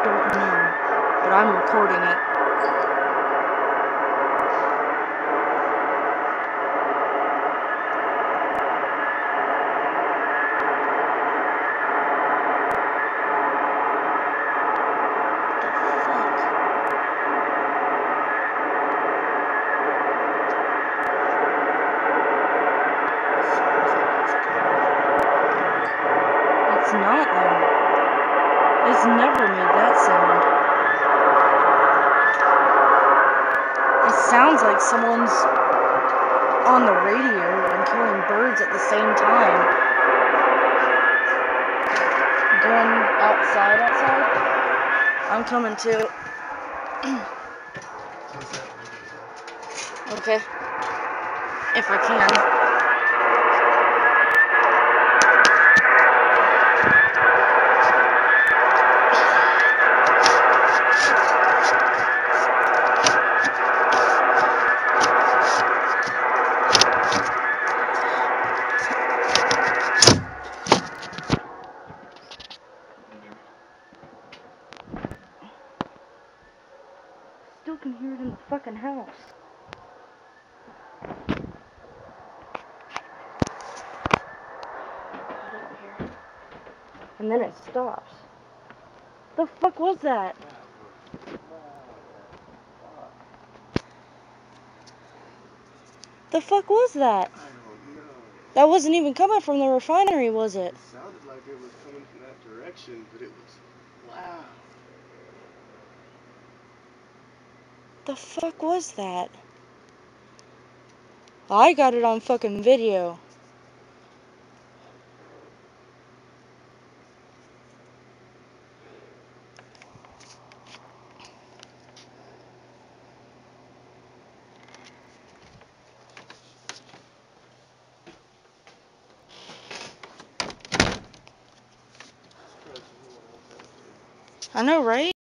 don't know, but I'm recording it. It's not though. It's never made that sound. It sounds like someone's on the radio and killing birds at the same time. Going outside? I'm coming too. Okay. If I can. Still can hear it in the fucking house. And then it stops. The fuck was that? The fuck was that? I don't know. That wasn't even coming from the refinery, was it? It sounded like it was coming from that direction, but it was loud. The fuck was that? I got it on fucking video. I know, right?